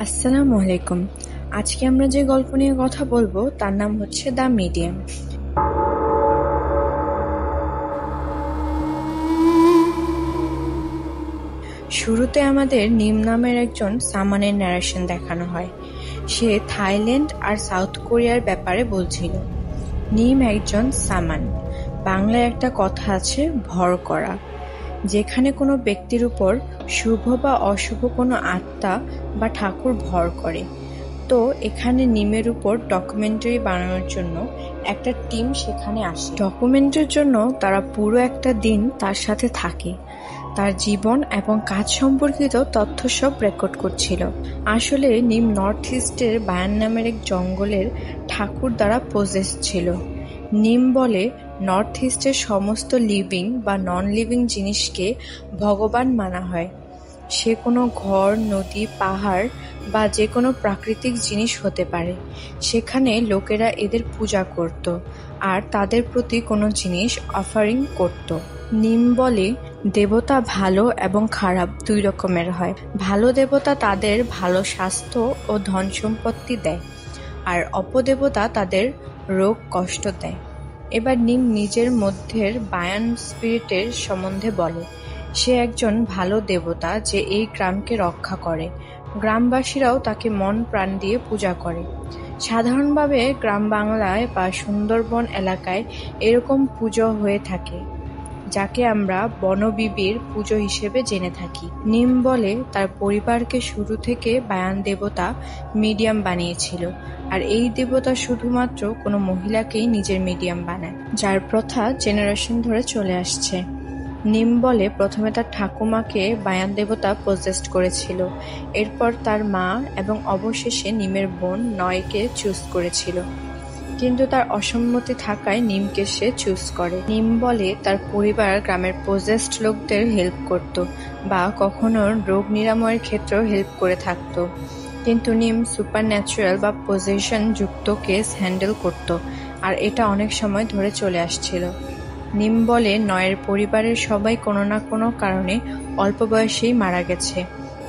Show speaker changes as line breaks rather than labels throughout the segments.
আসসালামু আলাইকুম। আজকে আমরা যে গল্প নিয়ে কথা বলবো তার নাম হচ্ছে দ্য মিডিয়াম। শুরুতে আমাদের নিম নামের একজন সামানের ন্যারেশন দেখানো হয়। সে থাইল্যান্ড আর সাউথ কোরিয়ার ব্যাপারে বলছিল। নিম একজন সামান। বাংলায় একটা কথা আছে, ভর করা। যেখানে কোনো ব্যক্তির উপর শুভ বা অশুভ কোনো আত্মা বা ঠাকুর ভর করে। তো এখানে নিমের উপর ডকুমেন্টারি বানানোর জন্য একটা টিম সেখানে আসে। ডকুমেন্টারির জন্য তারা পুরো একটা দিন তার সাথে থাকে। তার জীবন এবং কাজ সম্পর্কিত তথ্য সব রেকর্ড করছিল। আসলে নিম নর্থ ইস্টের বায়ান নামের এক জঙ্গলের ঠাকুর দ্বারা পজেস ছিল। নিম বলে নর্থ ইস্টের সমস্ত লিভিং বা নন লিভিং জিনিসকে ভগবান মানা হয়। সে কোনো ঘর, নদী, পাহাড় বা যে কোনো প্রাকৃতিক জিনিস হতে পারে। সেখানে লোকেরা এদের পূজা করত আর তাদের প্রতি কোনো জিনিস অফারিং করত। নিম বলে দেবতা ভালো এবং খারাপ দুই রকমের হয়। ভালো দেবতা তাদের ভালো স্বাস্থ্য ও ধন সম্পত্তি দেয়, আর অপদেবতা তাদের রোগ কষ্ট দেয়। এবার নিম নিজের মধ্যের বায়ান স্পিরিটের সম্বন্ধে বলে। সে একজন ভালো দেবতা যে এই গ্রামকে রক্ষা করে। গ্রামবাসীরাও তাকে মন প্রাণ দিয়ে পূজা করে। সাধারণভাবে গ্রাম বাংলায় বা সুন্দরবন এলাকায় এরকম পুজো হয়ে থাকে, যাকে আমরা বনবিবির পুজো হিসেবে জেনে থাকি। নিম বলে তার পরিবারকে শুরু থেকে বায়ান দেবতা মিডিয়াম বানিয়েছিল, আর এই দেবতা শুধুমাত্র কোনো মহিলাকেই নিজের মিডিয়াম বানায়, যার প্রথা জেনারেশন ধরে চলে আসছে। নিম বলে প্রথমে তার ঠাকুমাকে বায়ান দেবতা পজেস্ট করেছিল, এরপর তার মা এবং অবশেষে নিমের বোন নয়কে চুজ করেছিল। কিন্তু তার অসম্মতি থাকায় নিমকে সে চুজ করে। নিম বলে তার পরিবার গ্রামের পজেসড লোকদের হেল্প করত বা কখনো রোগ নিরাময়ের ক্ষেত্রেও হেল্প করে থাকত। কিন্তু নিম সুপারন্যাচুরাল বা পজেশন যুক্ত কেস হ্যান্ডেল করত, আর এটা অনেক সময় ধরে চলে আসছিল। নিম বলে নয়ের পরিবারের সবাই কোনো না কোনো কারণে অল্প বয়সেই মারা গেছে।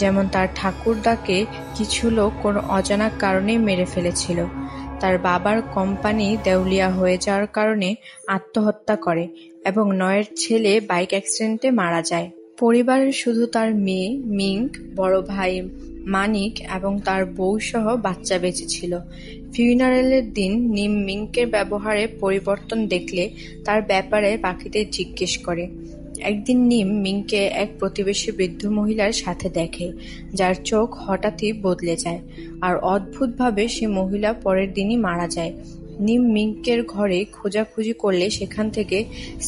যেমন তার ঠাকুরদাকে কিছু লোক কোনো অজানা কারণে মেরে ফেলেছিল। তার বাবার কোম্পানি দেউলিয়া হয়ে যাওয়ার কারণে আত্মহত্যা করে এবং নয়ের ছেলে বাইক অ্যাক্সিডেন্টে মারা যায়। পরিবারের শুধু তার মেয়ে মিঙ্ক, বড় ভাই মানিক এবং তার বউ সহ বাচ্চা বেঁচে ছিল। ফিউনারেলের দিন নিম মিঙ্কের ব্যবহারে পরিবর্তন দেখলে তার ব্যাপারে বাকিদের জিজ্ঞেস করে। একদিন নিম মিংকে এক প্রতিবেশী বৃদ্ধ মহিলার সাথে দেখে, যার চোখ হঠাৎই বদলে যায়, আর অদ্ভুতভাবে সে মহিলা পরের দিনই মারা যায়। নিম মিংকের ঘরে খোঁজাখুঁজি করলে সেখান থেকে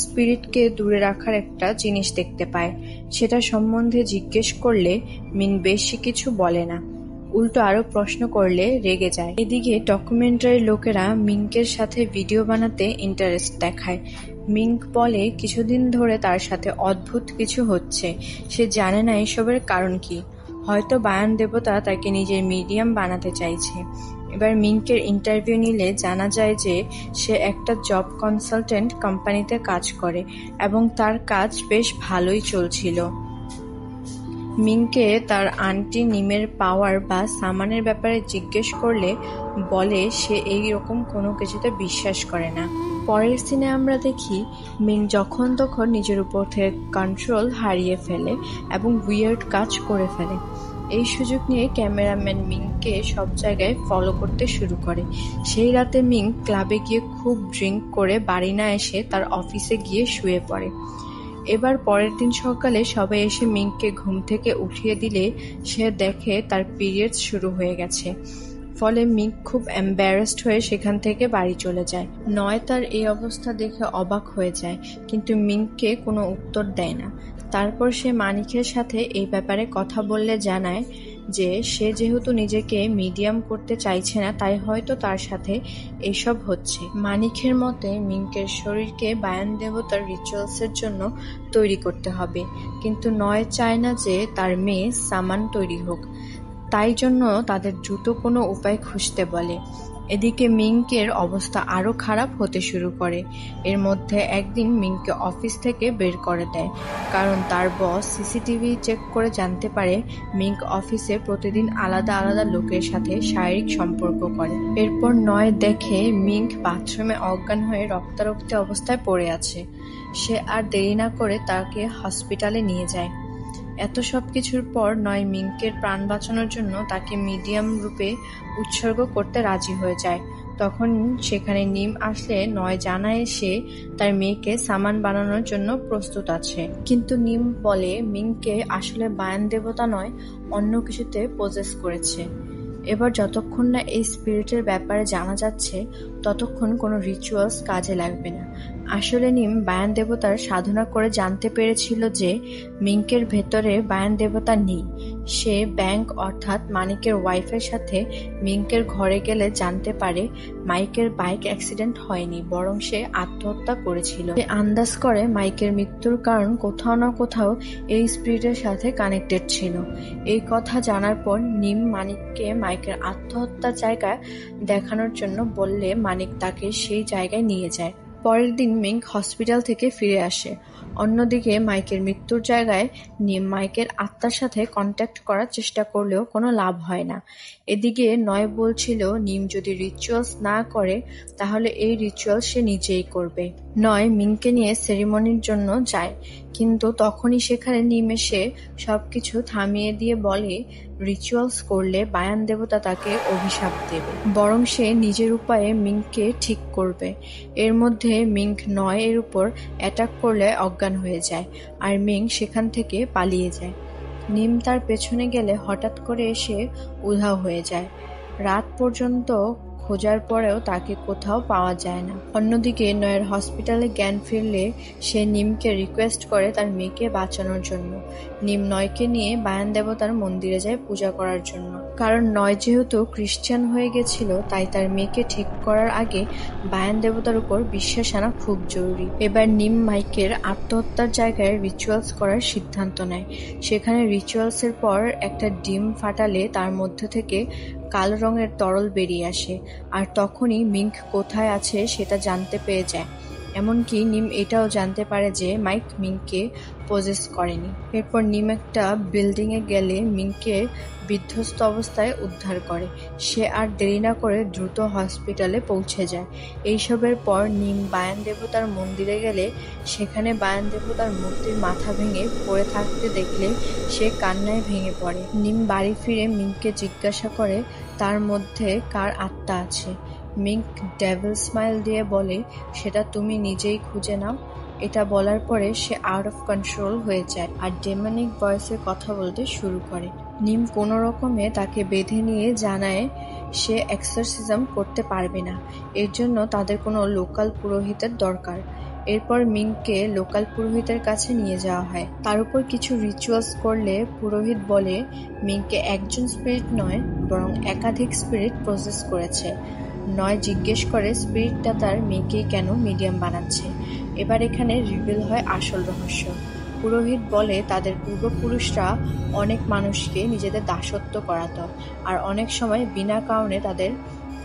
স্পিরিটকে দূরে রাখার একটা জিনিস দেখতে পায়। সেটা সম্বন্ধে জিজ্ঞেস করলে মিং বেশি কিছু বলে না, উল্টো আরো প্রশ্ন করলে রেগে যায়। এদিকে ডকুমেন্টারির লোকেরা মিংকের সাথে ভিডিও বানাতে ইন্টারেস্ট দেখায়। মিঙ্ক বলে কিছুদিন ধরে তার সাথে অদ্ভুত কিছু হচ্ছে, সে জানে না এসবের কারণ কি। হয়তো বায়ান দেবতা তাকে নিজের মিডিয়াম বানাতে চাইছে। এবার মিঙ্কের ইন্টারভিউ নিলে জানা যায় যে সে একটা জব কনসালটেন্ট কোম্পানিতে কাজ করে এবং তার কাজ বেশ ভালোই চলছিল। মিংকে তার আন্টি নিমের পাওয়ার বা সামানের ব্যাপারে জিজ্ঞেস করলে বলে সে এই রকম কোনো কিছুতে বিশ্বাস করে না। পরের সিনে আমরা দেখি মিং যখন তখন নিজের উপর থেকে কন্ট্রোল হারিয়ে ফেলে এবং উইয়ার্ড কাজ করে ফেলে। এই সুযোগ নিয়ে ক্যামেরাম্যান মিংকে সব জায়গায় ফলো করতে শুরু করে। সেই রাতে মিং ক্লাবে গিয়ে খুব ড্রিঙ্ক করে বাড়ি না এসে তার অফিসে গিয়ে শুয়ে পড়ে। এবার পরের দিন সকালে সবাই এসে মিংকে ঘুম থেকে উঠিয়ে দিলে সে দেখে তার পিরিয়ডস শুরু হয়ে গেছে। ফলে মিং খুব এম্বারাসড হয়ে সেখান থেকে বাড়ি চলে যায়। নয় তার এই অবস্থা দেখে অবাক হয়ে যায়, কিন্তু মিংকে কোনো উত্তর দেয় না। তারপর সে মানিকের সাথে এই ব্যাপারে কথা বললে জানায় যে সে যেহেতু নিজেকে মিডিয়াম করতে চাইছে না, তাই হয়তো তার সাথে এসব হচ্ছে। মানিকের মতে মিংকের শরীরকে বায়ান দেবতার রিচুয়ালসের জন্য তৈরি করতে হবে, কিন্তু নয় চায় না যে তার মেয়ে সামান তৈরি হোক। তাই জন্য তাদের দ্রুত কোনো উপায় খুঁজতে বলে। এদিকে মিংকের অবস্থা আরো খারাপ হতে শুরু করে। এর মধ্যে একদিন মিংকে অফিস থেকে বের করে দেয়, কারণ তার বস সিসিটিভি চেক করে জানতে পারে মিংক অফিসে প্রতিদিন আলাদা আলাদা লোকের সাথে শারীরিক সম্পর্ক করে। এরপর নয় দেখে মিংক বাথরুমে অজ্ঞান হয়ে রক্তারক্ত অবস্থায় পড়ে আছে। সে আর দেরি না করে তাকে হসপিটালে নিয়ে যায়। এত সবকিছুর পর নয় মিংকের প্রাণ বাঁচানোর জন্য তাকে মিডিয়াম রূপে উৎসর্গ করতে রাজি হয়ে যায়। তখন সেখানে নিম আসলে নয় জানায় সে তার মেয়েকে সামান বানানোর জন্য প্রস্তুত আছে। কিন্তু নিম বলে মিংকে আসলে বায়ান দেবতা নয়, অন্য কিছুতে পজেস করেছে। এবার যতক্ষণ না এই স্পিরিটের ব্যাপারে জানা যাচ্ছে ততক্ষণ কোনো রিচুয়ালস কাজে লাগবে না। আসলে নিম বায়ান দেবতার সাধনা করে জানতে পেরেছিল যে মিংকের ভেতরে বায়ান দেবতা নেই। সে ব্যাংক অর্থাৎ মানিকের ওয়াইফের সাথে মিংকের ঘরে গেলে জানতে পারে মাইকের বাইক অ্যাক্সিডেন্ট হয়নি, বরং সে আত্মহত্যা করেছিল। সে আন্দাজ করে মাইকের মৃত্যুর কারণ কোথাও না কোথাও এই স্পিরিটের সাথে কানেক্টেড ছিল। এই কথা জানার পর নিম মানিককে মাইকের আত্মহত্যার জায়গা দেখানোর জন্য বললে মানিক তাকে সেই জায়গায় নিয়ে যায়। পরের দিন মিংক হসপিটাল থেকে ফিরে আসে। অন্যদিকে মাইকের মৃত্যুর জায়গায় নিম মাইকের আত্মার সাথে কন্ট্যাক্ট করার চেষ্টা করলেও কোনো লাভ হয় না। এদিকে নয় বলছিল নিম যদি রিচুয়ালস না করে তাহলে এই রিচুয়াল সে নিজেই করবে। নয় মিংকে নিয়ে সেরিমনির জন্য যায়, কিন্তু তখনই সেখানে নিম এসে সবকিছু থামিয়ে দিয়ে বলে রিচুয়ালস করলে বায়ান দেবতা তাকে অভিশাপ দেবে, বরং সে নিজের উপায়ে মিংকে ঠিক করবে। এর মধ্যে মিংক নয় এর উপর অ্যাটাক করলে অজ্ঞান হয়ে যায়, আর মিং সেখান থেকে পালিয়ে যায়। নিম তার পেছনে গেলে হঠাৎ করে এসে উধাও হয়ে যায়। রাত পর্যন্ত খোঁজার পরেও তাকে কোথাও পাওয়া যায় না। অন্যদিকে নয়ের হসপিটালে জ্ঞান ফিরলে সে নিমকে রিকোয়েস্ট করে তার মেয়েকে বাঁচানোর জন্য। নিম নয়কে নিয়ে বায়ান দেবতার মন্দিরে যায় পূজা করার জন্য, কারণ নয় যেহেতু খ্রিস্টান হয়ে গেছিল তাই তার মেয়েকে ঠিক করার আগে বায়ান দেবতার উপর বিশ্বাস আনা খুব জরুরি। এবার নিম মাইকের আত্মহত্যার জায়গায় রিচুয়ালস করার সিদ্ধান্ত নেয়। সেখানে রিচুয়ালসের পর একটা ডিম ফাটালে তার মধ্যে থেকে কালো রঙের তরল বেরিয়ে আসে, আর তখনই মিংক কোথায় আছে সেটা জানতে পেরে যায়। এমনকি নিম এটাও জানতে পারে যে মাইক মিংকে পজেস করেনি। এরপর নিম একটা বিল্ডিংয়ে গেলে মিংকে বিধ্বস্ত অবস্থায় উদ্ধার করে। সে আর দেরি না করে দ্রুত হসপিটালে পৌঁছে যায়। এইসবের পর নিম বায়ান দেবতার মন্দিরে গেলে সেখানে বায়ান দেবতার মূর্তির মাথা ভেঙে পড়ে থাকতে দেখলে সে কান্নায় ভেঙে পড়ে। নিম বাড়ি ফিরে মিংকে জিজ্ঞাসা করে তার মধ্যে কার আত্মা আছে। মিংক ডেভিল স্মাইল দিয়ে বলে সেটা তুমি নিজেই খুঁজে নাও। এটা বলার পরে সে আউট অফ কন্ট্রোল হয়ে যায় আর ডেমনিক ভয়েসে কথা বলতে শুরু করে। নিম কোনো রকমে তাকে বেঁধে নিয়ে জানায় সে এক্সরসিজম করতে পারবে না, এর জন্য তাদের কোনো লোকাল পুরোহিতের দরকার। এরপর মিংকে লোকাল পুরোহিতের কাছে নিয়ে যাওয়া হয়। তার উপর কিছু রিচুয়ালস করলে পুরোহিত বলে মিংকে একজন স্পিরিট নয় বরং একাধিক স্পিরিট প্রসেস করেছে। নয় জিজ্ঞেস করে স্পিরিটটা তার মেয়েকেই কেন মিডিয়াম বানাচ্ছে। এবার এখানে রিভিল হয় আসল রহস্য। পুরোহিত বলে তাদের পূর্বপুরুষরা অনেক মানুষকে নিজেদের দাসত্ব করাতো, আর অনেক সময় বিনা কারণে তাদের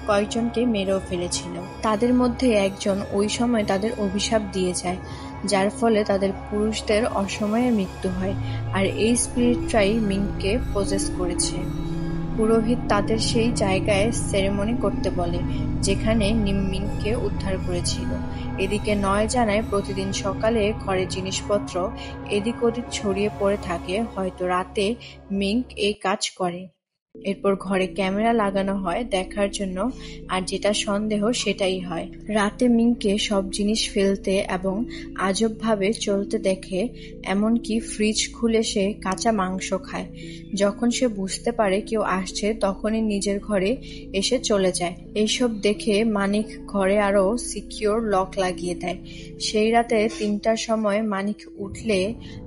কয়েকজনকে মেরেও ফেলেছিল। তাদের মধ্যে একজন ওই সময় তাদের অভিশাপ দিয়ে যায়, যার ফলে তাদের পুরুষদের অসময়ে মৃত্যু হয়, আর এই স্পিরিটটাই মিংকে পজেস করেছে। পুরোহিত তাদের সেই জায়গায় সেরেমনি করতে বলে যেখানে নিম মিংকে উদ্ধার করেছিল। এদিকে নয় জানায় প্রতিদিন সকালে ঘরের জিনিসপত্র এদিক ওদিক ছড়িয়ে পড়ে থাকে, হয়তো রাতে মিংক এই কাজ করে। এরপর ঘরে ক্যামেরা লাগানো হয় দেখার জন্য, আর যেটা সন্দেহ সেটাই হয়। রাতে মিংকে সব জিনিস ফেলতে এবং আজবভাবে চলতে দেখে, এমনকি ফ্রিজ খুলে সে কাঁচা মাংস খায়। যখন সে বুঝতে পারে কেউ আসছে তখনই নিজের ঘরে এসে চলে যায়। এইসব দেখে মানিক ঘরে আরো সিকিউর লক লাগিয়ে দেয়। সেই রাতে 3টার সময় মানিক উঠলে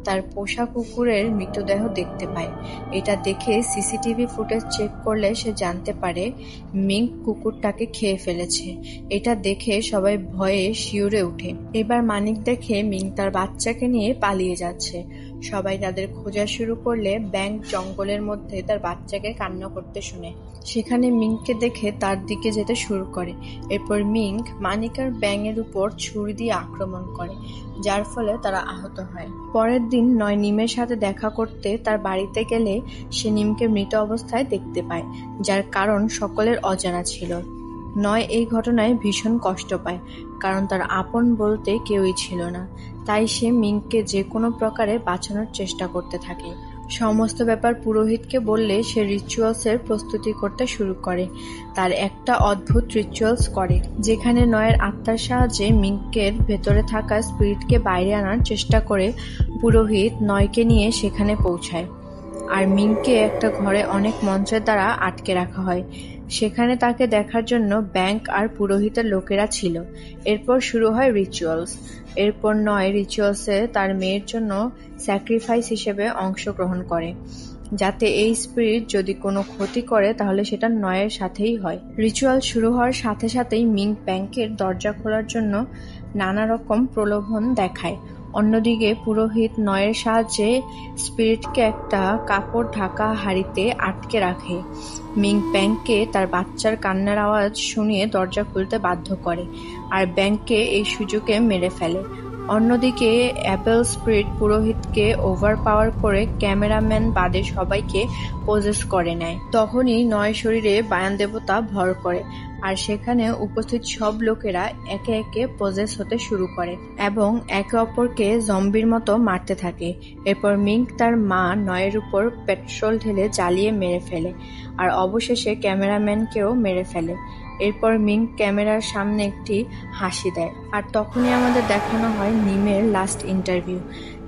তার পোষা কুকুরের মৃতদেহ দেখতে পায়। এটা দেখে সিসিটিভি ফুটেজ চেক করলে সে জানতে পারে মিঙ্ক কুকুরটাকে খেয়ে ফেলেছে। এটা দেখে সবাই ভয়ে শিউরে ওঠে। এবার মানিক দেখে মিঙ্ক তার বাচ্চাকে নিয়ে পালিয়ে যাচ্ছে। সবাই তাদের খোঁজা শুরু করলে ব্যাঙ জঙ্গলের মধ্যে তার বাচ্চাকে কান্না করতে শুনে সেখানে মিঙ্ককে দেখে তার দিকে যেতে শুরু করে। এরপর মিঙ্ক মানিক আর ব্যাঙের উপর ছুরি দিয়ে আক্রমণ করে, যার ফলে তারা আহত হয়। পরের দিন নয় নিমের সাথে দেখা করতে তার বাড়িতে গেলে সে নিমকে মৃত অবস্থায় দেখতে পায়, যার কারণ সকলের অজানা ছিল। নয় এই ঘটনায় ভীষণ কষ্ট পায়, কারণ তার আপন বলতে কেউই ছিল না। তাই সে মিঙ্ককে যে কোনো প্রকারে বাঁচানোর চেষ্টা করতে থাকে। সমস্ত ব্যাপার পুরোহিতকে বললে সে রিচুয়ালসের প্রস্তুতি করতে শুরু করে। তার একটা অদ্ভুত রিচুয়ালস করে, যেখানে নয়ের আত্মার সাহায্যে মিঙ্কের ভেতরে থাকা স্পিরিটকে বাইরে আনার চেষ্টা করে। পুরোহিত নয়কে নিয়ে সেখানে পৌঁছায়, আর মিঙ্ককে একটা ঘরে অনেক মন্ত্রের দ্বারা আটকে রাখা হয়। সেখানে তাকে দেখার জন্য ব্যাংক আর পুরোহিতের লোকেরা ছিল। এরপর শুরু হয় রিচুয়ালস। এরপর নয় রিচুয়ালসে তার মেয়ের জন্য স্যাক্রিফাইস হিসেবে অংশগ্রহণ করে, যাতে এই স্পিরিট যদি কোনো ক্ষতি করে তাহলে সেটা নয়ের সাথেই হয়। রিচুয়াল শুরু হওয়ার সাথে সাথেই মিঙ্ক ব্যাংকের দরজা খোলার জন্য নানা রকম প্রলোভন দেখায়। অন্যদিকে পুরোহিত নয়ের সাহায্যে স্পিরিটকে একটা কাপড় ঢাকা হাঁড়িতে আটকে রাখে। মিঙ্ক ব্যাংককে তার বাচ্চার কান্নার আওয়াজ শুনিয়ে দরজা খুলতে বাধ্য করে, আর ব্যাংককে এই সুযোগে মেরে ফেলে। অন্যদিকে অ্যাপেল স্পিরিট পুরোহিতকে ওভারপাওয়ার করে ক্যামেরাম্যান বাদে সবাইকে পজেস করে নেয়। তখনই নয় শরীরে বায়ান দেবতা ভর করে, আর সেখানে উপস্থিত সব লোকেরা একে একে পজেস হতে শুরু করে এবং একে অপরকে জম্বির মতো মারতে থাকে। এরপর মিঙ্ক তার মা নয়ের উপর পেট্রোল ঢেলে জ্বালিয়ে মেরে ফেলে, আর অবশেষে ক্যামেরাম্যানকেও মেরে ফেলে। এরপর মিঙ্ক ক্যামেরার সামনে একটি হাসি দেয়, আর তখনই আমাদের দেখানো হয় নিমের লাস্ট ইন্টারভিউ,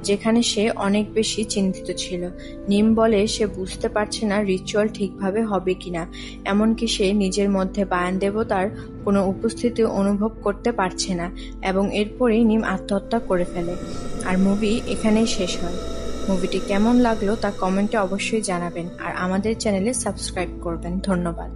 যেখানে সে অনেক বেশি চিন্তিত ছিল। নিম বলে সে বুঝতে পারছে না রিচুয়াল ঠিকভাবে হবে কিনা, এমনকি সে নিজের মধ্যে বায়ান দেবতার কোনো উপস্থিতি অনুভব করতে পারছে না, এবং এরপরেই নিম আত্মহত্যা করে ফেলে। আর মুভি এখানেই শেষ হয়। মুভিটি কেমন লাগলো তা কমেন্টে অবশ্যই জানাবেন, আর আমাদের চ্যানেলে সাবস্ক্রাইব করবেন। ধন্যবাদ।